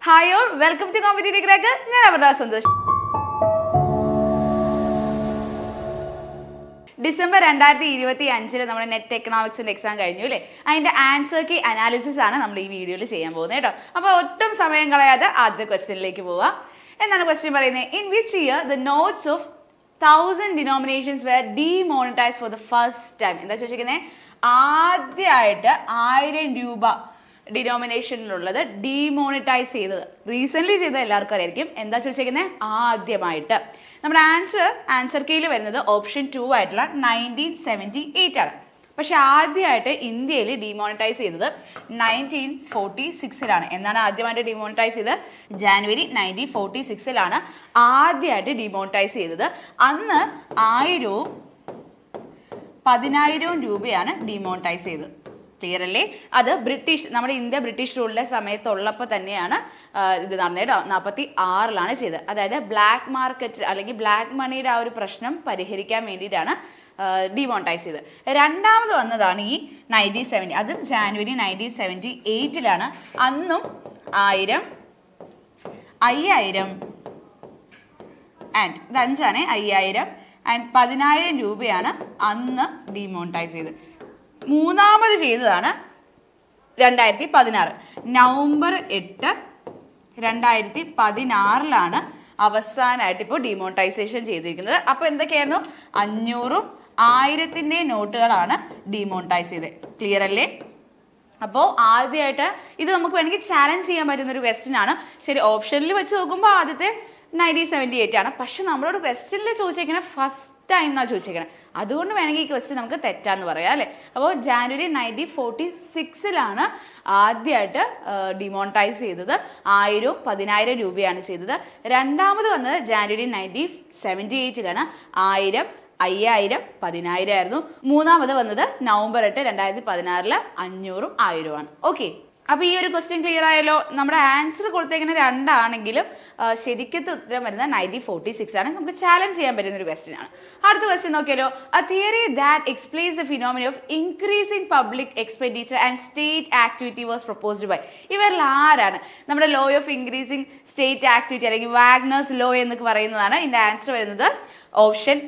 Hi all, welcome to competitive crack. ഞാൻ അവരുടെ Santhosh. December 2025 നമ്മുടെ നെറ്റ് എക്കണോമിക്സിന്റെ എക്സാം കഴിഞ്ഞു അല്ലേ? അതിന്റെ ആൻസർ കീ അനാലിസിസ് ആണ് നമ്മൾ ഈ വീഡിയോയിൽ ചെയ്യാൻ പോകുന്നത് കേട്ടോ. അപ്പോൾ ഒട്ടും സമയം കളയാതെ ആദ്യ ക്വസ്റ്റ്യനിലേക്ക് പോവാം. എന്താണ് ക്വസ്റ്റ്യൻ പറയുന്നത്? In which year the notes of 1000 denominations were demonetized for the first time? എന്താ ചോദിച്ചിരിക്കുന്നത്? ആദ്യമായിട്ട് 1000 രൂപ ഡിനോമിനേഷനിലുള്ളത് ഡീമോണിറ്റൈസ് ചെയ്തത് റീസെന്റ് ചെയ്തത് എല്ലാവർക്കും അറിയായിരിക്കും. എന്താ ചോദിച്ചേക്കുന്നത്? ആദ്യമായിട്ട്. നമ്മുടെ ആൻസർ കീയിൽ വരുന്നത് ഓപ്ഷൻ 2 ആയിട്ടുള്ള 1978 ആണ്. പക്ഷെ ആദ്യമായിട്ട് ഇന്ത്യയിൽ ഡിമോണിറ്റൈസ് ചെയ്തത് 1946 എന്നാണ് ആദ്യമായിട്ട് ഡിമോണിറ്റൈസ് ചെയ്തത്? ജാനുവരി 1946 ആദ്യമായിട്ട് ഡിമോണിറ്റൈസ് ചെയ്തത്. അന്ന് 1000 രൂപയാണ് ഡിമോണിറ്റൈസ് ചെയ്തത്. ക്ലിയർ അല്ലേ? അത് നമ്മുടെ ഇന്ത്യ ബ്രിട്ടീഷ് റൂളിന്റെ സമയത്തുള്ളപ്പോൾ തന്നെയാണ് ഇത് നടന്നത്. 46 ചെയ്തത്. അതായത് ബ്ലാക്ക് മാർക്കറ്റ് അല്ലെങ്കിൽ ബ്ലാക്ക് മണിയുടെ ആ ഒരു പ്രശ്നം പരിഹരിക്കാൻ വേണ്ടിയിട്ടാണ് ഡിമോണിറ്റൈസ് ചെയ്തത്. രണ്ടാമത് വന്നതാണ് ഈ 1970. അതും ജാനുവരി 1978 അന്നും 1000, 5000 ആൻഡ് ഇത് 5 5000 ആൻഡ് 10,000 രൂപയാണ് അന്ന് ഡിമോണിറ്റൈസ് ചെയ്തത്. മൂന്നാമത് ചെയ്തതാണ് 2016 നവംബർ 8, 2016 അവസാനമായിട്ട് ഇപ്പോൾ ഡിമോണിറ്റൈസേഷൻ ചെയ്തിരിക്കുന്നത്. അപ്പോൾ എന്തൊക്കെയായിരുന്നു? 500, 1000 നോട്ടുകളാണ് ഡിമോണിറ്റൈസ് ചെയ്തത്. ക്ലിയർ അല്ലേ? അപ്പോൾ ആദ്യമായിട്ട് ഇത് നമുക്ക് വേണമെങ്കിൽ ചാലഞ്ച് ചെയ്യാൻ പറ്റുന്ന ഒരു ക്വസ്റ്റ്യൻ ആണ്. ശരി, ഓപ്ഷനിൽ വെച്ച് നോക്കുമ്പോൾ ആദ്യത്തെ 1978 പക്ഷെ നമ്മളോട് ക്വസ്റ്റ്യനിൽ ചോദിച്ചേക്കുന്നത് ഫസ്റ്റ് ടൈം എന്നാണ് ചോദിച്ചേക്കുന്നത്. അതുകൊണ്ട് വേണമെങ്കിൽ ഈ ക്വസ്റ്റ്യൻ നമുക്ക് തെറ്റാന്ന് പറയാം അല്ലേ? അപ്പോൾ ജാനുവരി 1946 ആദ്യമായിട്ട് ഡിമോണിറ്റൈസ് ചെയ്തത്. 1000, 10,000 രൂപയാണ് ചെയ്തത്. രണ്ടാമത് വന്നത് ജാനുവരി 1978 1000, 5000, 10,000 ആയിരുന്നു. മൂന്നാമത് വന്നത് നവംബർ 8, 2016 500, 1000. ഓക്കെ, അപ്പൊ ഈ ഒരു ക്വസ്റ്റ്യൻ ക്ലിയർ ആയല്ലോ. നമ്മുടെ ആൻസർ കൊടുത്തേക്കുന്ന 2 ആണെങ്കിലും ശരിക്കത്തെ ഉത്തരം വരുന്നത് 1946 നമുക്ക് ചാലഞ്ച് ചെയ്യാൻ പറ്റുന്ന ഒരു ക്വസ്റ്റ്യൻ ആണ്. അടുത്ത ക്വസ്റ്റ്യൻ നോക്കിയാലോ. A theory that explains the phenomena of increasing public expenditure and state activity was proposed by. ഇവരിൽ ആരാണ്? നമ്മുടെ law of increasing state activity അല്ലെങ്കിൽ വാഗ്നേഴ്സ് ലോ എന്നൊക്കെ പറയുന്നതാണ്. ഇതിന്റെ ആൻസർ വരുന്നത് ഓപ്ഷൻ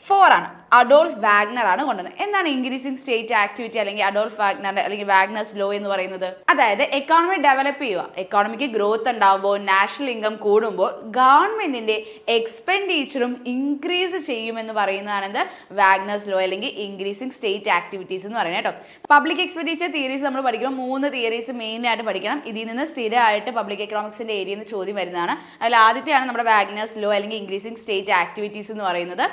4 അഡോൾഫ് വാഗ്നർ കൊണ്ടുവന്നത്. എന്താണ് ഇൻക്രീസിംഗ് സ്റ്റേറ്റ് ആക്ടിവിറ്റി അല്ലെങ്കിൽ അഡോൾഫ് വാഗ്നർ അല്ലെങ്കിൽ വാഗ്നേഴ്സ് ലോ എന്ന് പറയുന്നത്? അതായത് എക്കോണമി ഡെവലപ്പ് ചെയ്യുക, എക്കോണമിക്ക് ഗ്രോത്ത് ഉണ്ടാകുമ്പോൾ, നാഷണൽ ഇൻകം കൂടുമ്പോൾ ഗവൺമെന്റിന്റെ എക്സ്പെൻഡിച്ചറും ഇൻക്രീസ് ചെയ്യുമെന്ന് പറയുന്നതാണ് വാഗ്നേഴ്സ് ലോ അല്ലെങ്കിൽ ഇൻക്രീസിംഗ് സ്റ്റേറ്റ് ആക്ടിവിറ്റീസ് എന്ന് പറയുന്നത് കേട്ടോ. പബ്ലിക് എക്സ്പെൻഡിച്ചർ തിയറീസ് നമ്മൾ പഠിക്കുമ്പോൾ 3 തിയറീസ് മെയിൻ ആയിട്ട് പഠിക്കണം. ഇതിൽ നിന്ന് സ്ഥിരമായിട്ട് പബ്ലിക് എക്കണോമിക്സിന്റെ ഏരിയയിൽ നിന്ന് ചോദ്യം വരുന്നതാണ്. അതിൽ ആദ്യത്തെയാണ് നമ്മുടെ വാഗ്നേഴ്സ് ലോ അല്ലെങ്കിൽ ഇൻക്രീസിംഗ് സ്റ്റേറ്റ് ആക്ടിവിറ്റീസ് എന്ന് പറയുന്നത്.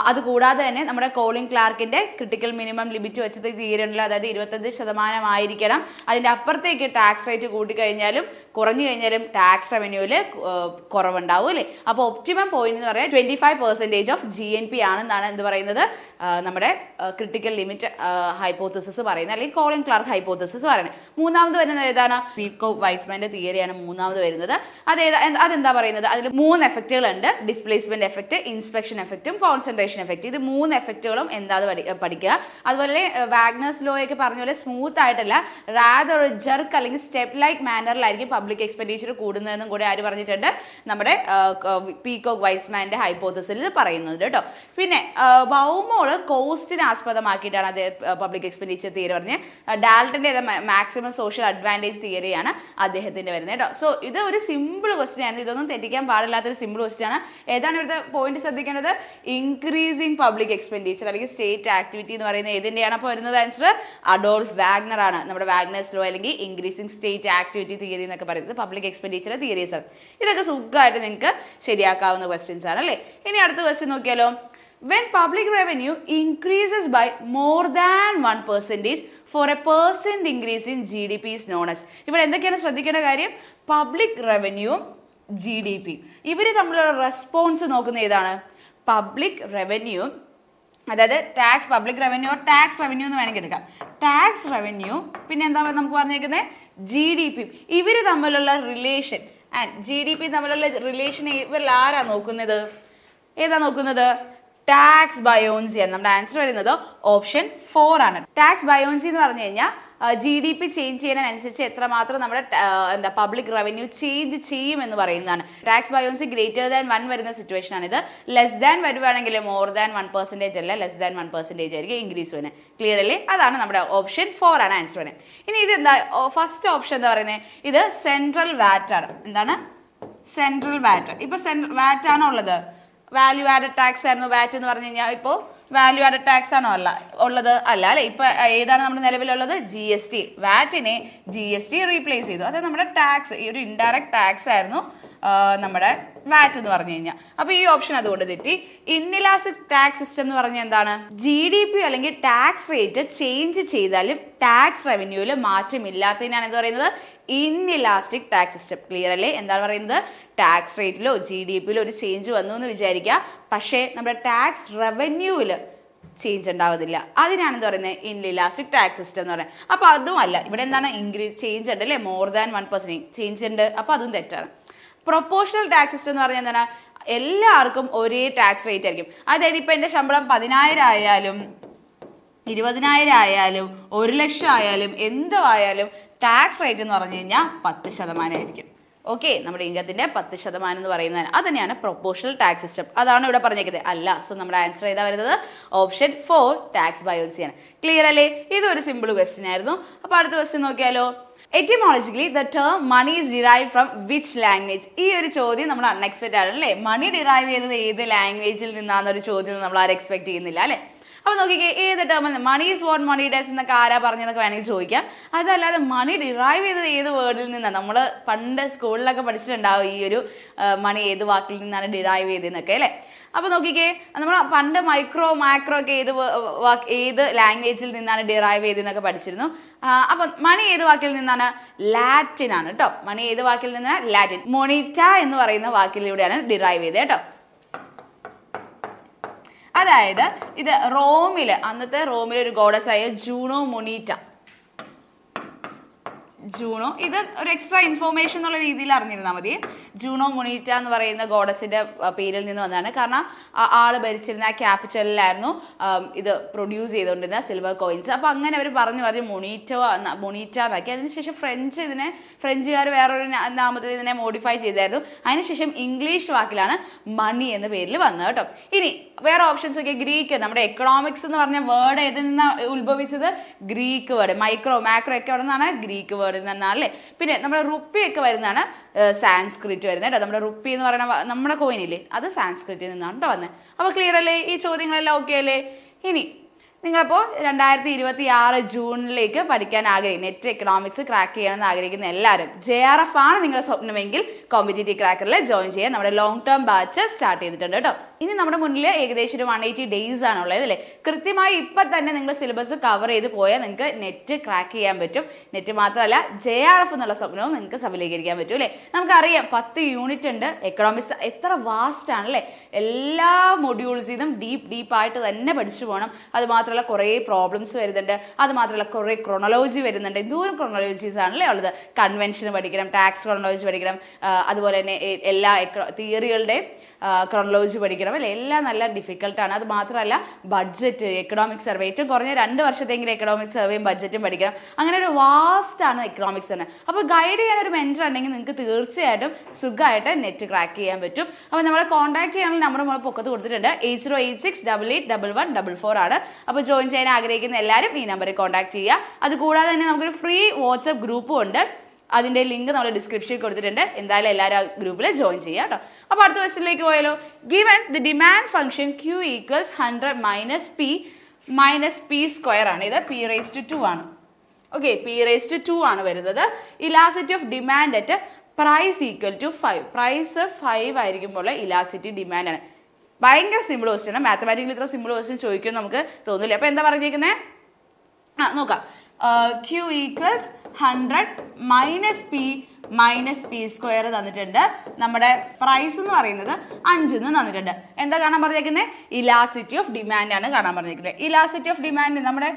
അതുകൂടാതെ തന്നെ നമ്മുടെ കോളിംഗ് ക്ലാർക്കിന്റെ ക്രിട്ടിക്കൽ മിനിമം ലിമിറ്റ് വെച്ചത് തിയറി ഉണ്ടല്ലോ. അതായത് 25% ആയിരിക്കണം. അതിന്റെ അപ്പുറത്തേക്ക് ടാക്സ് റേറ്റ് കൂട്ടിക്കഴിഞ്ഞാലും കുറഞ്ഞു കഴിഞ്ഞാലും ടാക്സ് റവന്യൂല് കുറവുണ്ടാവും അല്ലേ? അപ്പോൾ ഒപ്റ്റിമം പോയിന്റ് എന്ന് പറയാൻ 25% ഓഫ് GNP ആണെന്നാണ് എന്ത് പറയുന്നത്? നമ്മുടെ ക്രിട്ടിക്കൽ ലിമിറ്റ് ഹൈപ്പോത്തസിസ് പറയുന്നത് അല്ലെങ്കിൽ കോളിംഗ് ക്ലാർക്ക് ഹൈപ്പോത്തസിസ് പറയുന്നത്. മൂന്നാമത് വരുന്നത് ഏതാണ്? പീക്കോ വൈസ്മാന്റെ തിയറിയാണ് മൂന്നാമത് വരുന്നത്. അതെന്താ പറയുന്നത്? അതിൽ 3 എഫക്റ്റുകളുണ്ട്. ഡിസ്പ്ലേസ്മെന്റ് എഫക്ട്, ഇൻസ്പെക്ഷൻ എഫക്റ്റും കോൺസെൻട്രേഷൻ എഫക്ട്. ഇത് 3 എഫക്റ്റുകളും എന്താന്ന് പഠിക്കുക. അതുപോലെ വാഗ്നേഴ്സ് ലോ ഒക്കെ പറഞ്ഞ പോലെ സ്മൂത്ത് ആയിട്ടല്ല, റാദർ ജെർക്ക് അല്ലെങ്കിൽ സ്റ്റെപ്പ് ലൈക്ക് മാനറിലായിരിക്കും പബ്ലിക് എക്സ്പെൻഡിച്ചർ കൂടുന്നതെന്നും കൂടെ ആര് പറഞ്ഞിട്ടുണ്ട്? നമ്മുടെ പീകോക്ക് വൈസ്മാന്റെ ഹൈപ്പോത്തസിൽ പറയുന്നത് കേട്ടോ. പിന്നെ ബൗമോള് കോസ്റ്റിനെ ആസ്പദമാക്കിയിട്ടാണ് അത് പബ്ലിക് എക്സ്പെൻഡിച്ചർ തിയറി പറഞ്ഞത്. ഡാൽട്ടന്റെ മാക്സിമം സോഷ്യൽ അഡ്വാൻറ്റേജ് തിയറിയാണ് അദ്ദേഹത്തിന്റെ വരുന്നത് കേട്ടോ. സോ ഇത് ഒരു സിമ്പിൾ ക്വസ്റ്റ്യൻ ആണ്. ഇതൊന്നും തെറ്റിക്കാൻ പാടില്ലാത്തൊരു സിമ്പിൾ ക്വസ്റ്റ്യൻ ആണ്. ഏതാണ് ഇവിടുത്തെ പോയിന്റ് ശ്രദ്ധിക്കേണ്ടത്? ഇൻക്രീസിംഗ് പബ്ലിക് എക്സ്പെൻഡിച്ചർ അല്ലെങ്കിൽ സ്റ്റേറ്റ് ആക്ടിവിറ്റി എന്ന് പറയുന്നത് ഏതിന്റെയാണ് അപ്പോൾ വരുന്നത്? ആൻസർ അഡോൾഫ് വാഗ്നർ നമ്മുടെ വാഗ്നേഴ്സ് ലോ അല്ലെങ്കിൽ ഇൻക്രീസിംഗ് സ്റ്റേറ്റ് ആക്ടിവിറ്റി തിയറി എന്നൊക്കെ പറയുന്നത് പബ്ലിക് എക്സ്പെൻഡിച്ചർ തിയറീസ് ആണ്. ഇതൊക്കെ സുഖമായിട്ട് നിങ്ങൾക്ക് ശരിയാക്കാവുന്ന ക്വസ്റ്റ്യൻസ് ആണ് അല്ലേ? ഇനി അടുത്ത ക്വസ്റ്റ്യൻ നോക്കിയാലോ. When public revenue increases by more than 1% for a percent increase in GDP is known as. ഇവിടെ എന്തൊക്കെയാണ് ശ്രദ്ധിക്കേണ്ട കാര്യം? പബ്ലിക് റവന്യൂവും GDP ഇവര് തമ്മിലുള്ള റെസ്പോൺസ് നോക്കുന്ന ഏതാണ്? പബ്ലിക് റവന്യൂ, അതായത് tax, public revenue tax revenue എന്ന് വേണമെങ്കിൽ എടുക്കാം. ടാക്സ് റവന്യൂ പിന്നെ എന്താ നമുക്ക് പറഞ്ഞേക്കുന്നത്? GDP. ഇവര് തമ്മിലുള്ള റിലേഷൻ ആൻഡ് GDP തമ്മിലുള്ള റിലേഷൻ ഇവരിൽ ആരാ നോക്കുന്നത്? ഏതാ നോക്കുന്നത്? ടാക്സ് ബയോൺസി ആണ്. നമ്മുടെ ആൻസർ വരുന്നത് ഓപ്ഷൻ 4 ടാക്സ് ബയോൺസി എന്ന് പറഞ്ഞു കഴിഞ്ഞാൽ GDP ചേഞ്ച് ചെയ്യുന്നതിനനുസരിച്ച് എത്രമാത്രം നമ്മുടെ എന്താ പബ്ലിക് റവന്യൂ ചേഞ്ച് ചെയ്യും എന്ന് പറയുന്നതാണ്. ടാക്സ് ബയോൺസി ഗ്രേറ്റർ ദാൻ 1 വരുന്ന സിറ്റുവേഷൻ ആണ് ഇത്. ലെസ് ദാൻ വരുവാണെങ്കിൽ മോർ ദാൻ 1% അല്ല, ലെസ് ദാൻ 1% ആയിരിക്കും ഇൻക്രീസ് വരുന്നത്. ക്ലിയർ അല്ലേ? അതാണ് നമ്മുടെ ഓപ്ഷൻ 4 ആണ് ആൻസർ വരുന്നത്. ഇനി ഇത് എന്താ ഫസ്റ്റ് ഓപ്ഷൻ എന്താ പറയുന്നത്? ഇത് സെൻട്രൽ വാറ്റ് ആണ്. എന്താണ്? സെൻട്രൽ വാറ്റ്. ഇപ്പൊ വാറ്റ് ആണോ ഉള്ളത്? വാല്യൂ ആഡഡ് ടാക്സ് ആയിരുന്നു വാറ്റ് എന്ന് പറഞ്ഞു കഴിഞ്ഞാൽ ഇപ്പോൾ വാല്യൂ ആഡഡ് ടാക്സ് ആണോ ഉള്ളത്? അല്ല അല്ലെ? ഇപ്പൊ ഏതാണ് നമ്മുടെ നിലവിലുള്ളത്? GST. വാറ്റിനെ GST റീപ്ലേസ് ചെയ്തു. അതായത് നമ്മുടെ ടാക്സ്, ഈ ഒരു ഇൻഡയറക്ട് ടാക്സ് ആയിരുന്നു നമ്മുടെ വാറ്റ് എന്ന് പറഞ്ഞു കഴിഞ്ഞാൽ. അപ്പൊ ഈ ഓപ്ഷൻ അതുകൊണ്ട് തെറ്റി. ഇൻഇലാസ്റ്റിക് ടാക്സ് സിസ്റ്റം എന്ന് പറഞ്ഞാൽ എന്താണ്? GDP അല്ലെങ്കിൽ ടാക്സ് റേറ്റ് ചേഞ്ച് ചെയ്താലും ടാക്സ് റവന്യൂവിൽ മാറ്റമില്ലാത്തതിനാണ് എന്ത് പറയുന്നത്? Inelastic tax system. ക്ലിയർ അല്ലേ? എന്താണ് പറയുന്നത്? ടാക്സ് റേറ്റിലോ GDPയിലോ ഒരു ചേഞ്ച് വന്നു എന്ന് വിചാരിക്കുക, പക്ഷേ നമ്മുടെ ടാക്സ് റവന്യൂവിൽ ചേഞ്ച് ഉണ്ടാവുന്നില്ല. അതിനാണ് എന്താ പറയുന്നത്? ഇൻഇലാസ്റ്റിക് ടാക്സ് സിസ്റ്റം എന്ന് പറയുന്നത്. അപ്പൊ അതും അല്ല. ഇവിടെ എന്താണ്? ചേഞ്ച് ഉണ്ട് അല്ലേ? മോർ ദാൻ 1% ചേഞ്ച് ഉണ്ട്. അപ്പൊ അതും തെറ്റാണ്. പ്രൊപ്പോർഷണൽ ടാക്സ് സിസ്റ്റം എന്ന് പറഞ്ഞാൽ എന്താണ്? എല്ലാവർക്കും ഒരേ ടാക്സ് റേറ്റ് ആയിരിക്കും. അതായത് ഇപ്പൊ എന്റെ ശമ്പളം 10,000 ആയാലും 20,000 ആയാലും 1,00,000 ആയാലും എന്തായാലും ടാക്സ് റേറ്റ് എന്ന് പറഞ്ഞു കഴിഞ്ഞാൽ 10% ആയിരിക്കും. ഓക്കെ, നമ്മുടെ ഇൻകത്തിന്റെ 10% എന്ന് പറയുന്നതാണ്. അത് തന്നെയാണ് പ്രൊപ്പോർഷണൽ ടാക്സ് സിസ്റ്റം. അതാണ് ഇവിടെ പറഞ്ഞേക്കുന്നത്. അല്ല. സോ നമ്മുടെ ആൻസർ ഏതാ വരുന്നത്? ഓപ്ഷൻ 4 ടാക്സ് ബയോൺസി ആണ്. ക്ലിയർ അല്ലേ? ഇതൊരു സിമ്പിൾ ക്വസ്റ്റ്യൻ ആയിരുന്നു. അപ്പൊ അടുത്ത ക്വസ്റ്റ്യൻ നോക്കിയാലോ. Etymologically, the term money is derived from which language? ഈ ഒരു ചോദ്യം നമ്മൾ അൺഎക്സ്പെക്റ്റഡ് ആണ് അല്ലേ? മണി ഡിറൈവ് ചെയ്തത് ഏത് ലാംഗ്വേജിൽ നിന്നാന്നൊരു ചോദ്യം നമ്മൾ ആരും എക്സ്പെക്ട് ചെയ്യുന്നില്ല അല്ലേ? അപ്പൊ നോക്കിക്കേ, ഏത് term money is what money does എന്നൊക്കെ ആരാ പറഞ്ഞതൊക്കെ വേണമെങ്കിൽ ചോദിക്കാം. അതല്ലാതെ മണി ഡിറൈവ് ചെയ്തത് ഏത് വേർഡിൽ നിന്നാണ്? നമ്മൾ പണ്ട് സ്കൂളിലൊക്കെ പഠിച്ചിട്ടുണ്ടാവും ഈ ഒരു മണി ഏത് വാക്കിൽ നിന്നാണ് ഡിറൈവ് ചെയ്തതെന്നൊക്കെ അല്ലേ? അപ്പൊ നോക്കിക്കേ, നമ്മൾ പണ്ട് മൈക്രോ മാക്രോ ഒക്കെ ഏത് ലാംഗ്വേജിൽ നിന്നാണ് ഡിറൈവ് ചെയ്തതെന്നൊക്കെ പഠിച്ചിരുന്നു. അപ്പൊ മണി ഏത് വാക്കിൽ നിന്നാണ്? ലാറ്റിൻ ആണ് കേട്ടോ. മണി ഏത് വാക്കിൽ നിന്നാണ്? ലാറ്റിൻ. മൊണിറ്റ എന്ന് പറയുന്ന വാക്കിലൂടെയാണ് ഡിറൈവ് ചെയ്തത് കേട്ടോ. അതായത് ഇത് അന്നത്തെ റോമിലെ ഒരു ഗോഡസ് ആയ ജൂണോ മൊണീറ്റ. ജൂണോ, ഇത് ഒരു എക്സ്ട്രാ ഇൻഫോർമേഷൻ എന്നുള്ള രീതിയിൽ അറിഞ്ഞിരുന്നാൽ മതി. ജൂണോ മൊണീറ്റ എന്ന് പറയുന്ന ഗോഡസിന്റെ പേരിൽ നിന്ന് വന്നതാണ്. കാരണം ആള് ഭരിച്ചിരുന്ന ആ ക്യാപിറ്റലിലായിരുന്നു ഇത് പ്രൊഡ്യൂസ് ചെയ്തുകൊണ്ടിരുന്ന സിൽവർ കോയിൻസ്. അപ്പൊ അങ്ങനെ അവർ പറഞ്ഞു മൊണീറ്റ എന്നാക്കി. അതിനുശേഷം ഫ്രഞ്ചുകാർ വേറൊരു നാമത്തിൽ ഇതിനെ മോഡിഫൈ ചെയ്തായിരുന്നു. അതിനുശേഷം ഇംഗ്ലീഷ് വാക്കിലാണ് മണി എന്ന പേരിൽ വന്നത് കേട്ടോ. ഇനി വേറെ ഓപ്ഷൻസ് ഒക്കെ ഗ്രീക്ക്. നമ്മുടെ എക്കണോമിക്സ് എന്ന് പറഞ്ഞ വേർഡ് ഏതിൽ നിന്നാണ് ഉത്ഭവിച്ചത്? Greek word. മൈക്രോ മാക്രോ ഒക്കെ അവിടെ നിന്നാണ് ഗ്രീക്ക് വേർഡിൽ നിന്നാണ് അല്ലേ? പിന്നെ നമ്മുടെ റുപ്പി ഒക്കെ വരുന്നതാണ് സാൻസ്ക്രിറ്റ് വരുന്നത് കേട്ടോ. നമ്മുടെ റുപ്പി എന്ന് പറയുന്ന നമ്മുടെ കോയിനില്ലേ, അത് സാൻസ്ക്രിറ്റിൽ നിന്നാണ് കേട്ടോ വന്നത്. അപ്പൊ ക്ലിയർ അല്ലേ? ഈ ചോദ്യങ്ങളെല്ലാം ഓക്കെ അല്ലേ? ഇനി നിങ്ങളപ്പോൾ 2026 ജൂണിലേക്ക് പഠിക്കാൻ നെറ്റ് എക്കണോമിക്സ് ക്രാക്ക് ചെയ്യണമെന്ന് ആഗ്രഹിക്കുന്ന എല്ലാവരും JRF ആണ് നിങ്ങളുടെ സ്വപ്നമെങ്കിൽ കോമ്പറ്റേറ്റീവ് ക്രാക്കറിൽ ജോയിൻ ചെയ്യാൻ നമ്മുടെ ലോങ് ടേം ബാച്ച് സ്റ്റാർട്ട് ചെയ്തിട്ടുണ്ട് കേട്ടോ. ഇനി നമ്മുടെ മുന്നിൽ ഏകദേശം ഒരു 180 ഡേയ്സ് ആണുള്ളത് അല്ലേ? കൃത്യമായി ഇപ്പം തന്നെ നിങ്ങൾ സിലബസ് കവർ ചെയ്ത് പോയാൽ നിങ്ങൾക്ക് നെറ്റ് ക്രാക്ക് ചെയ്യാൻ പറ്റും. നെറ്റ് മാത്രമല്ല JRF എന്നുള്ള സ്വപ്നവും നിങ്ങൾക്ക് സഫലീകരിക്കാൻ പറ്റും അല്ലേ? നമുക്കറിയാം 10 യൂണിറ്റ് ഉണ്ട്. എക്കണോമിക്സ് എത്ര വാസ്റ്റ് ആണല്ലേ? എല്ലാ മൊഡ്യൂൾസിനും ഡീപ്പായിട്ട് തന്നെ പഠിച്ചു പോകണം. അത് മാത്രമല്ല കുറേ പ്രോബ്ലംസ് വരുന്നുണ്ട്. അത് മാത്രമല്ല കുറേ ക്രോണോളജി വരുന്നുണ്ട്. എന്തോരം ക്രോണോളജീസ് ആണല്ലേ ഉള്ളത്? കൺവെൻഷൻ പഠിക്കണം, ടാക്സ് ക്രോണോളജി പഠിക്കണം, അതുപോലെ തന്നെ എല്ലാ തിയറികളുടെയും ക്രോണോളജി പഠിക്കണം അല്ലേ? എല്ലാം നല്ല ഡിഫിക്കൽട്ടാണ്. അത് മാത്രമല്ല ബഡ്ജറ്റ്, എക്കണോമിക് സർവേ, ഏറ്റവും കുറഞ്ഞ 2 വർഷത്തെങ്കിലും എക്കണോമിക് സർവേയും ബഡ്ജറ്റും പഠിക്കണം. അങ്ങനെ ഒരു വാസ്റ്റ് ആണ് എക്കണോമിക്സ് തന്നെ. അപ്പോൾ ഗൈഡ് ചെയ്യാൻ ഒരു മെൻറ്റർ ഉണ്ടെങ്കിൽ നിങ്ങൾക്ക് തീർച്ചയായിട്ടും സുഖമായിട്ട് നെറ്റ് ക്രാക്ക് ചെയ്യാൻ പറ്റും. അപ്പോൾ നമ്മളെ കോൺടാക്ട് ചെയ്യാനുള്ള നമ്പർ നമ്മൾ പൊക്കത്ത് കൊടുത്തിട്ടുണ്ട്. 8086881144 ആണ്. അപ്പോൾ ജോയിൻ ചെയ്യാൻ ആഗ്രഹിക്കുന്ന എല്ലാവരും ഈ നമ്പറിൽ കോൺടാക്ട് ചെയ്യുക. അതുകൂടാതെ തന്നെ നമുക്കൊരു ഫ്രീ വാട്സ്ആപ്പ് ഗ്രൂപ്പും ഉണ്ട്. അതിന്റെ ലിങ്ക് നമ്മൾ ഡിസ്ക്രിപ്ഷനിൽ കൊടുത്തിട്ടുണ്ട്. എന്തായാലും എല്ലാവരും ആ ഗ്രൂപ്പിൽ ജോയിൻ ചെയ്യുക കേട്ടോ. അപ്പോൾ അടുത്ത ക്വസ്റ്റ്യനിലേക്ക് പോയാലോ. Given the demand function Q = 100 - P square ആണ്. ഇത് P⁻²2 ആണ്. ഓക്കെ, P⁻²2 ആണ് വരുന്നത്. Elasticity of demand at price = 5. Price 5 ആയിരിക്കുമ്പോൾ ഇലാസിറ്റി ഡിമാൻഡ് ആണ്. ഭയങ്കര സിമ്പിൾ ക്വസ്റ്റ്യൻ ആണ്. മാത്തമാറ്റിക്കലി ഇത്ര സിമ്പിൾ ക്വസ്റ്റ്യൻ ചോദിക്കുമെന്ന് നമുക്ക് തോന്നില്ല. അപ്പോൾ എന്താ പറഞ്ഞിരിക്കുന്നത്? നോക്കാം. Q = 100 - P സ്ക്വയർ തന്നിട്ടുണ്ട്. നമ്മുടെ പ്രൈസ് എന്ന് പറയുന്നത് 5 തന്നിട്ടുണ്ട്. എന്താ കാണാൻ പറഞ്ഞേക്കുന്നത്? ഇലാസിറ്റി ഓഫ് ഡിമാൻഡ് ആണ് കാണാൻ പറഞ്ഞേക്കുന്നത്. ഇലാസിറ്റി ഓഫ് ഡിമാൻഡ്, നമ്മുടെ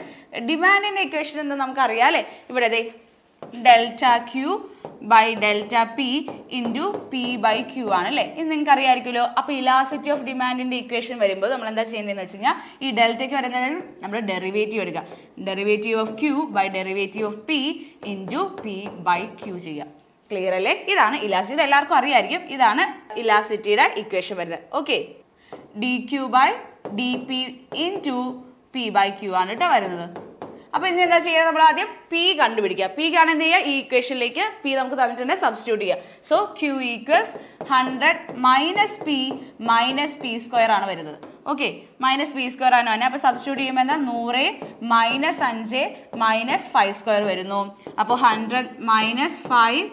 ഡിമാൻഡിന്റെ ഇക്വേഷൻ എന്താ നമുക്കറിയാം അല്ലേ? ഇവിടെ delta Q by delta P into P by Q ആണ് അല്ലേ? ഇത് നിങ്ങൾക്ക് അറിയാമായിരിക്കുമല്ലോ. അപ്പോൾ ഇലാസ്റ്റിറ്റി ഓഫ് ഡിമാൻഡിന്റെ ഇക്വേഷൻ വരുമ്പോൾ നമ്മൾ എന്താ ചെയ്യുന്നതെന്ന് വെച്ച് കഴിഞ്ഞാൽ ഈ ഡെൽറ്റയ്ക്ക് വരുന്നത് നമ്മൾ ഡെറിവേറ്റീവ് എടുക്കുക. Derivative of Q by derivative of P into P by Q ചെയ്യുക. ക്ലിയർ അല്ലേ? ഇതാണ് ഇലാസ്റ്റിറ്റി. ഇത് എല്ലാവർക്കും അറിയാമായിരിക്കും. ഇതാണ് ഇലാസ്റ്റിറ്റിയുടെ ഇക്വേഷൻ വരുന്നത്. Okay, D Q by D P into P by Q ആണ് കേട്ടോ വരുന്നത്. അപ്പോൾ ഇനി എന്താ ചെയ്യുക? നമ്മൾ ആദ്യം പി കണ്ടുപിടിക്കുക. പി കാണാൻ എന്ത് ചെയ്യുക? ഈ ഇക്വേഷനിലേക്ക് പി നമുക്ക് തന്നിട്ടുണ്ടെങ്കിൽ സബ്സ്റ്റിറ്റ്യൂട്ട് ചെയ്യുക. So Q equals 100 minus P square ആണ് വരുന്നത്. ഓക്കെ, മൈനസ് പി സ്ക്വയർ ആണ് തന്നെ. അപ്പോൾ സബ്സ്റ്റിറ്റ്യൂട്ട് ചെയ്യുമ്പോൾ എന്താ 100 മൈനസ് 5 മൈനസ് 5 സ്ക്വയർ വരുന്നു. അപ്പോൾ 100 മൈനസ് 5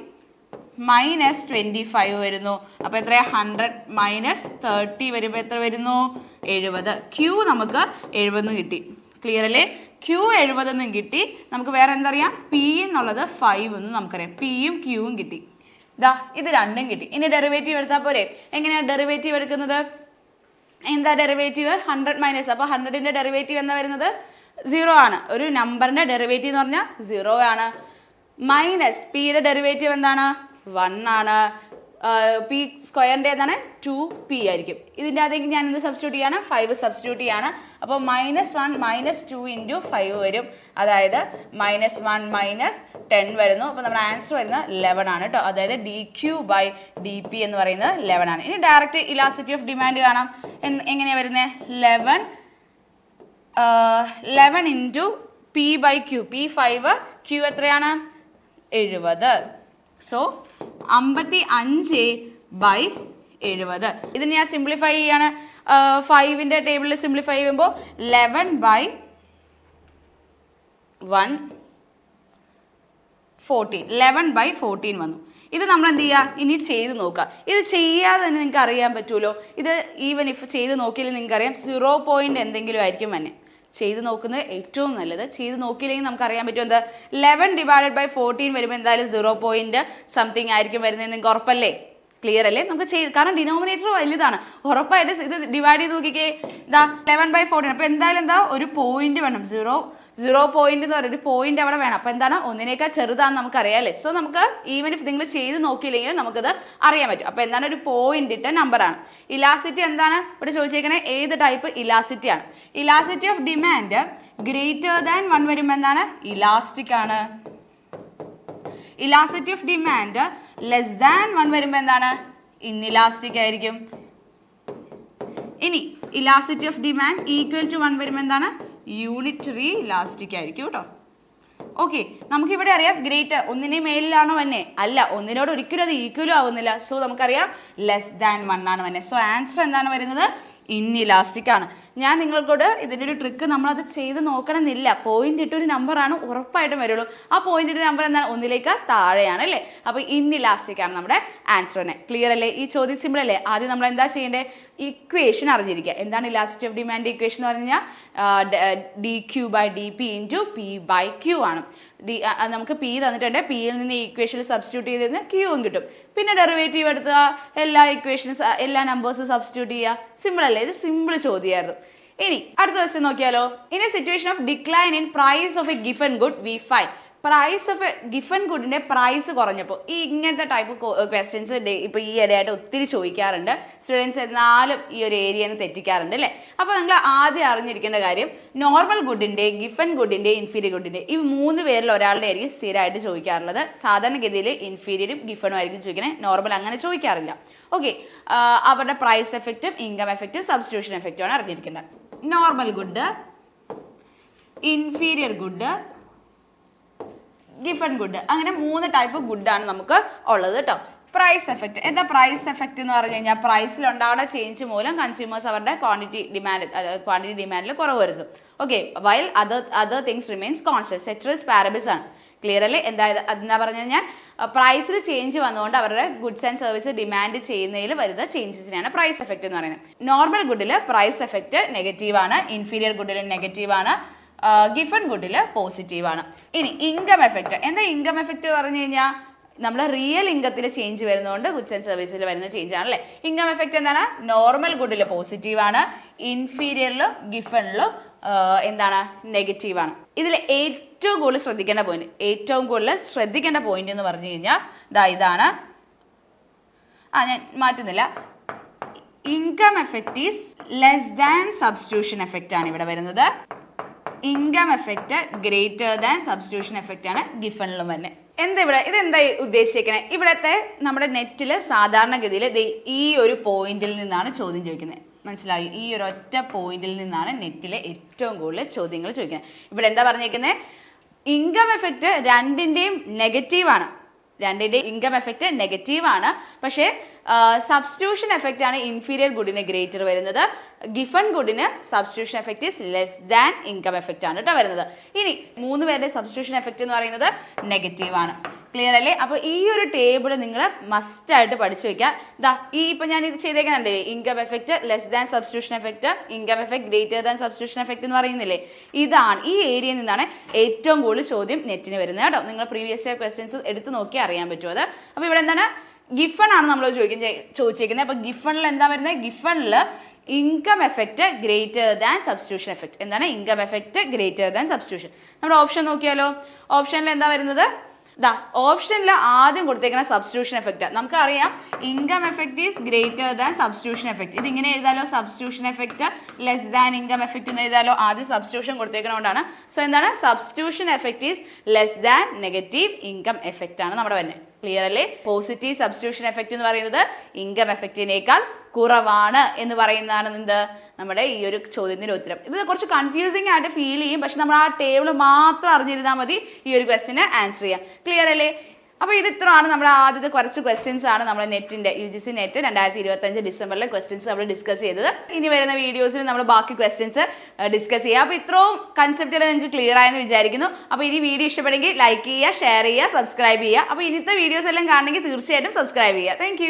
മൈനസ് 25 വരുന്നു. അപ്പോൾ എത്രയാ? 100 മൈനസ് 30 വരുമ്പോൾ എത്ര വരുന്നു? 70. ക്യൂ നമുക്ക് 70 കിട്ടി. ക്ലിയർ അല്ലേ? ക്യൂ 70 കിട്ടി. നമുക്ക് വേറെ എന്താ അറിയാം? പി എന്നുള്ളത് 5 എന്നും നമുക്കറിയാം. പിയും ക്യൂവും കിട്ടി. ഇതാ ഇത് രണ്ടും കിട്ടി. ഇനി ഡെറിവേറ്റീവ് എടുത്താൽ പോരെ? എങ്ങനെയാണ് ഡെറിവേറ്റീവ് എടുക്കുന്നത്? എന്താ ഡെറിവേറ്റീവ്? 100 മൈനസ്. അപ്പോൾ 100ന്റെ ഡെറിവേറ്റീവ് എന്താ വരുന്നത്? 0 ആണ്. ഒരു നമ്പറിന്റെ ഡെറിവേറ്റീവ് എന്ന് പറഞ്ഞാൽ 0 ആണ്. മൈനസ് പിയുടെ ഡെറിവേറ്റീവ് എന്താണ്? 1 ആണ്. പി സ്ക്വയറിൻ്റെ എന്താണ്? 2p ആയിരിക്കും. ഇതിൻ്റെ അകത്തേക്ക് ഞാൻ എന്ത് സബ്സ്റ്റിറ്റ്യൂട്ട് ചെയ്യാണ്? 5 സബ്സ്റ്റിറ്റ്യൂട്ട് ചെയ്യാണ്. അപ്പോൾ -1 -2 ഇൻറ്റു 5 വരും. അതായത് -1 മൈനസ് 10 വരുന്നു. അപ്പോൾ നമ്മുടെ ആൻസർ വരുന്നത് 11 ആണ് കേട്ടോ. അതായത് D Q by D P എന്ന് പറയുന്നത് 11 ആണ്. ഇനി ഡയറക്റ്റ് ഇലാസ്റ്റിറ്റി ഓഫ് ഡിമാൻഡ് കാണാം. എങ്ങനെയാണ് വരുന്നത്? 11 into P by Q. P 5, Q എത്രയാണ്? 70. So 55 by 70. ഇതിന് ഞാൻ സിംപ്ലിഫൈ ചെയ്യാണ്. 5ന്റെ ടേബിളിൽ സിംപ്ലിഫൈ ചെയ്യുമ്പോൾ 11 ബൈ 14 വന്നു. ഇത് നമ്മൾ എന്ത് ചെയ്യുക? ഇനി ചെയ്ത് നോക്കുക. ഇത് ചെയ്യാതെ തന്നെ നിങ്ങൾക്ക് അറിയാൻ പറ്റുമല്ലോ. ഇത് ഈവൻ ഇഫ് ചെയ്ത് നോക്കിയില്ലെങ്കിൽ നിങ്ങൾക്ക് അറിയാം 0 പോയിന്റ് എന്തെങ്കിലും ആയിരിക്കും തന്നെ. ചെയ്ത് നോക്കുന്നത് ഏറ്റവും നല്ലത്. ചെയ്ത് നോക്കിയില്ലെങ്കിൽ നമുക്ക് അറിയാൻ പറ്റും എന്താ? 11 ഡിവൈഡഡ് ബൈ 14 വരുമ്പോൾ എന്തായാലും 0 പോയിന്റ് സംതിങ് ആയിരിക്കും വരുന്നത്. നിങ്ങൾക്ക് ഉറപ്പല്ലേ? ക്ലിയർ അല്ലേ? നമുക്ക് ചെയ്ത്, കാരണം ഡിനോമിനേറ്റർ വലുതാണ്. ഉറപ്പായിട്ട് ഇത് ഡിവൈഡ് ചെയ്ത് നോക്കിക്കേ. ഇതാ 11 ബൈ 14. അപ്പോൾ എന്തായാലും എന്താ ഒരു പോയിന്റ് വേണം. 0 പോയിന്റ് എന്ന് പറയുന്നത് പോയിന്റ് അവിടെ വേണം. അപ്പോൾ എന്താണ്? ഒന്നിനേക്കാൾ ചെറുതാണെന്ന് നമുക്കറിയാം അല്ലേ? സോ നമുക്ക് ഈവൻ ഇഫ് നിങ്ങൾ ചെയ്ത് നോക്കിയില്ലെങ്കിൽ നമുക്കത് അറിയാൻ പറ്റും. അപ്പോൾ എന്താണ്? ഒരു പോയിന്റ് ഇട്ട നമ്പറാണ്. ഇലാസ്റ്റിറ്റി എന്താണ് ഇവിടെ ചോദിച്ചേക്കണേ? ഏത് ടൈപ്പ് ഇലാസ്റ്റിറ്റി ആണ്? Elasticity of demand greater than 1 വരുമ്പോൾ എന്താണ്? ഇലാസ്റ്റിക് ആണ്. Elasticity of demand less than 1 വരുമ്പോൾ എന്താണ്? ഇൻഇലാസ്റ്റിക് ആയിരിക്കും. ഇനി elasticity of demand equal to 1 വരുമ്പോൾ എന്താണ്? യൂണിറ്ററി ഇലാസ്റ്റിക് ആയിരിക്കും കേട്ടോ. ഓക്കെ, നമുക്കിവിടെ അറിയാം ഗ്രേറ്റർ ഒന്നിനെ മേലിലാണോ വന്നെ? അല്ല, ഒന്നിനോട് ഒരിക്കലും അത് ഈക്വലും ആവുന്നില്ല. സോ നമുക്കറിയാം ലെസ് ദാൻ 1 ആണ് വന്നെ. സോ ആൻസർ എന്താണ് വരുന്നത്? ഇൻഇലാസ്റ്റിക് ആണ്. ഞാൻ നിങ്ങൾക്കോട് ഇതിൻ്റെ ഒരു ട്രിക്ക് നമ്മളത് ചെയ്ത് നോക്കണമെന്നില്ല. പോയിന്റ് ഇട്ടൊരു നമ്പറാണ് ഉറപ്പായിട്ടും വരുള്ളൂ. ആ പോയിന്റ് ഇട്ട നമ്പർ എന്താണ്? ഒന്നിലേക്ക് താഴെയാണ് അല്ലേ? അപ്പോൾ ഇൻഇലാസ്റ്റിക് ആണ് നമ്മുടെ ആൻസർ തന്നെ. ക്ലിയർ അല്ലേ? ഈ ചോദ്യം സിമ്പിൾ അല്ലേ? ആദ്യം നമ്മൾ എന്താ ചെയ്യേണ്ടത്? ഇക്വേഷൻ അറിഞ്ഞിരിക്കുക. എന്താണ് ഇലാസ്റ്റിറ്റി ഓഫ് ഡിമാൻഡ് ഇക്വേഷൻ എന്ന് പറഞ്ഞു കഴിഞ്ഞാൽ? D Q by D P into P by Q ആണ്. നമുക്ക് പി തന്നിട്ടുണ്ട്. പിയിൽ നിന്ന് ഇക്വേഷനിൽ സബ്സ്റ്റിറ്റ്യൂട്ട് ചെയ്ത് കഴിഞ്ഞാൽ ക്യൂവും കിട്ടും. പിന്നെ ഡെറിവേറ്റീവ് എടുക്കുക, എല്ലാ ഇക്വേഷൻസ് എല്ലാ നമ്പേഴ്സും സബ്സ്റ്റിറ്റ്യൂട്ട് ചെയ്യുക. സിമ്പിൾ അല്ലേ? ഇത് സിമ്പിൾ ചോദ്യമായിരുന്നു. ഇനി അടുത്ത ക്വസ്റ്റ്യൻ നോക്കിയാലോ? In a situation of decline in price of a Giffen good we find. Price of a Giffen ഗുഡിന്റെ പ്രൈസ് കുറഞ്ഞപ്പോൾ ഈ ഇങ്ങനത്തെ ടൈപ്പ് ക്വസ്റ്റ്യൻസ് ഇപ്പോൾ ഈ ഇടയായിട്ട് ഒത്തിരി ചോദിക്കാറുണ്ട്. സ്റ്റുഡൻസ് എന്നാലും ഈ ഒരു ഏരിയയിൽ നിന്ന് തെറ്റിക്കാറുണ്ട് അല്ലേ? അപ്പോൾ നിങ്ങൾ ആദ്യം അറിഞ്ഞിരിക്കേണ്ട കാര്യം നോർമൽ ഗുഡിന്റെ, ഗിഫൻ ഗുഡിന്റെ, ഇൻഫീരിയർ ഗുഡിന്റെ ഈ 3 പേരിൽ ഒരാളുടെ ആയിരിക്കും സ്ഥിരമായിട്ട് ചോദിക്കാറുള്ളത്. സാധാരണഗതിയിൽ ഇൻഫീരിയറും ഗിഫനും ആയിരിക്കും ചോദിക്കണേ. നോർമൽ അങ്ങനെ ചോദിക്കാറില്ല. ഓക്കെ, അവരുടെ പ്രൈസ് എഫക്റ്റും ഇൻകം എഫക്റ്റും സബ്സ്റ്റിറ്റ്യൂഷൻ എഫക്റ്റും ആണ് അറിഞ്ഞിരിക്കേണ്ടത്. Normal good, inferior good, Giffen good, അങ്ങനെ 3 ടൈപ്പ് ഗുഡാണ് നമുക്ക് ഉള്ളത് കേട്ടോ. പ്രൈസ് എഫക്റ്റ് എന്താ? പ്രൈസ് എഫക്റ്റ് എന്ന് പറഞ്ഞു കഴിഞ്ഞാൽ പ്രൈസിൽ ഉണ്ടാകുന്ന ചേഞ്ച് മൂലം കൺസ്യൂമേഴ്സ് അവരുടെ ക്വാണ്ടിറ്റി ഡിമാൻഡിൽ കുറവ് വരുന്നു. Okay, while other things remains constant. Ceteris paribus ആണ്. ക്ലിയർ അല്ലേ? എന്താ പറഞ്ഞു കഴിഞ്ഞാൽ പ്രൈസിൽ ചേഞ്ച് വന്നുകൊണ്ട് അവരുടെ ഗുഡ്സ് ആൻഡ് സർവീസ് ഡിമാൻഡ് ചെയ്യുന്നതിൽ വരുന്ന ചേഞ്ചസിനെയാണ് പ്രൈസ് എഫക്റ്റ് എന്ന് പറയുന്നത്. നോർമൽ ഗുഡിൽ പ്രൈസ് എഫക്റ്റ് നെഗറ്റീവ് ആണ്, ഇൻഫീരിയർ ഗുഡിൽ നെഗറ്റീവ് ആണ്, ഗിഫൻ ഗുഡിൽ പോസിറ്റീവ് ആണ്. ഇനി ഇൻകം എഫക്റ്റ് എന്താ? ഇൻകം എഫക്റ്റ് പറഞ്ഞു കഴിഞ്ഞാൽ നമ്മൾ റിയൽ ഇൻകത്തിൽ ചേഞ്ച് വരുന്നതുകൊണ്ട് ഗുഡ്സ് ആൻഡ് സർവീസിൽ വരുന്ന ചേഞ്ച് ആണ് അല്ലേ? ഇൻകം എഫക്റ്റ് എന്താണ്? നോർമൽ ഗുഡിൽ പോസിറ്റീവ് ആണ്, ഇൻഫീരിയറിലും ഗിഫണിലും എന്താണ് നെഗറ്റീവാണ്. ഇതിൽ ഏറ്റവും കൂടുതൽ ശ്രദ്ധിക്കേണ്ട പോയിന്റ് എന്ന് പറഞ്ഞു കഴിഞ്ഞാൽ ഇതാണ്. ഞാൻ മാറ്റുന്നില്ല. Income effect is less than substitution effect ആണ് ഇവിടെ വരുന്നത്. Income effect greater than substitution effect ആണ് ഗിഫണിലും തന്നെ. ഇതെന്താ ഉദ്ദേശിക്കുന്നത്? ഇവിടത്തെ നമ്മുടെ നെറ്റിൽ സാധാരണഗതിയിൽ ഈ ഒരു പോയിന്റിൽ നിന്നാണ് ചോദ്യം ചോദിക്കുന്നത്. മനസ്സിലായി? ഈ ഒരു ഒറ്റ പോയിന്റിൽ നിന്നാണ് നെറ്റിലെ ഏറ്റവും കൂടുതൽ ചോദ്യങ്ങൾ ചോദിക്കുന്നത്. ഇവിടെ എന്താ പറഞ്ഞേക്കുന്നത്? ഇൻകം എഫക്റ്റ് രണ്ടിൻ്റെയും നെഗറ്റീവാണ്. ഇൻകം എഫക്റ്റ് നെഗറ്റീവാണ്. പക്ഷേ സബ്സ്റ്റിറ്റ്യൂഷൻ എഫക്റ്റ് ആണ് ഇൻഫീരിയർ ഗുഡിന് ഗ്രേറ്റർ വരുന്നത്. ഗിഫൺ ഗുഡിന് substitution effect is less than income effect ആണ് കേട്ടോ വരുന്നത്. ഇനി 3 പേരുടെ സബ്സ്റ്റിറ്റ്യൂഷൻ എഫക്റ്റ് എന്ന് പറയുന്നത് നെഗറ്റീവാണ്. ക്ലിയർ അല്ലേ? അപ്പോൾ ഈ ഒരു ടേബിൾ നിങ്ങൾ മസ്റ്റ് ആയിട്ട് പഠിച്ചു വെക്കുക. ഇപ്പൊ ഞാൻ ഇത് ചെയ്തേക്കുന്നുണ്ടേ, income effect less than substitution effect, income effect greater than substitution effect എന്ന് പറയുന്നില്ലേ, ഇതാണ് ഈ ഏരിയയിൽ നിന്നാണ് ഏറ്റവും കൂടുതൽ ചോദ്യം നെറ്റിന് വരുന്നത് കേട്ടോ. നിങ്ങൾ പ്രീവിയസ് ഇയർ ക്വസ്റ്റ്യൻസ് എടുത്ത് നോക്കി അറിയാൻ പറ്റും അത്. അപ്പോൾ ഇവിടെ എന്താണ് ഗിഫൺ ആണ് നമ്മൾ ചോദിച്ചേക്കുന്നത്. അപ്പൊ ഗിഫണിൽ എന്താ വരുന്നത്? ഗിഫണിൽ income effect greater than substitution effect. എന്താണ് income effect greater than substitution? നമ്മുടെ ഓപ്ഷൻ നോക്കിയാലോ. ഓപ്ഷനിൽ എന്താ വരുന്നത്? ഓപ്ഷനിൽ ആദ്യം കൊടുത്തേക്കുന്ന സബ്സ്റ്റിറ്റ്യൂഷൻ എഫക്റ്റ്. നമുക്കറിയാം income effect is greater than substitution effect. ഇതിങ്ങനെ എഴുതാലോ, substitution effect less than income effect എന്ന് എഴുതാലോ. ആദ്യം സബ്സ്റ്റിറ്റ്യൂഷൻ കൊടുത്തേക്കുന്നതുകൊണ്ടാണ്. സോ എന്താണ് substitution effect is less than negative income effect ആണ് നമ്മുടെ തന്നെ. ക്ലിയർ അല്ലേ? പോസിറ്റീവ് സബ്സ്റ്റിറ്റ്യൂഷൻ എഫക്റ്റ് എന്ന് പറയുന്നത് ഇൻകം എഫക്റ്റിനേക്കാൾ കുറവാണ് എന്ന് പറയുന്നതാണ് എന്ത് നമ്മുടെ ഈ ഒരു ചോദ്യത്തിന്റെ ഉത്തരം. ഇത് കുറച്ച് കൺഫ്യൂസിംഗ് ആയിട്ട് ഫീൽ ചെയ്യും, പക്ഷെ നമ്മൾ ആ ടേബിൾ മാത്രം അറിഞ്ഞിരുന്നാൽ മതി ഈ ഒരു ക്വസ്റ്റിന് ആൻസർ ചെയ്യാം. ക്ലിയർ അല്ലേ? അപ്പോൾ ഇത് ഇത്രയാണ് നമ്മുടെ ആദ്യത്തെ കുറച്ച് ക്വസ്റ്റ്യൻസ് ആണ് നമ്മുടെ നെറ്റിന്റെ UGC നെറ്റ് 2025 ഡിസംബറിലെ ക്വസ്റ്റ്യൻസ് നമ്മൾ ഡിസ്കസ് ചെയ്തത്. ഇനി വരുന്ന വീഡിയോസിൽ നമ്മൾ ബാക്കി ക്വസ്റ്റ്യൻസ് ഡിസ്കസ് ചെയ്യാം. അപ്പോൾ ഇത്രയും കൺസെപ്റ്റുകൾ നിങ്ങൾക്ക് ക്ലിയർ ആയെന്ന് വിചാരിക്കുന്നു. അപ്പോൾ ഈ വീഡിയോ ഇഷ്ടപ്പെടുമെങ്കിൽ ലൈക്ക് ചെയ്യുക, ഷെയർ ചെയ്യുക, സബ്സ്ക്രൈബ് ചെയ്യുക. അപ്പോൾ ഇന്നത്തെ വീഡിയോസ് എല്ലാം കാണണമെങ്കിൽ തീർച്ചയായിട്ടും സബ്സ്ക്രൈബ് ചെയ്യുക. താങ്ക്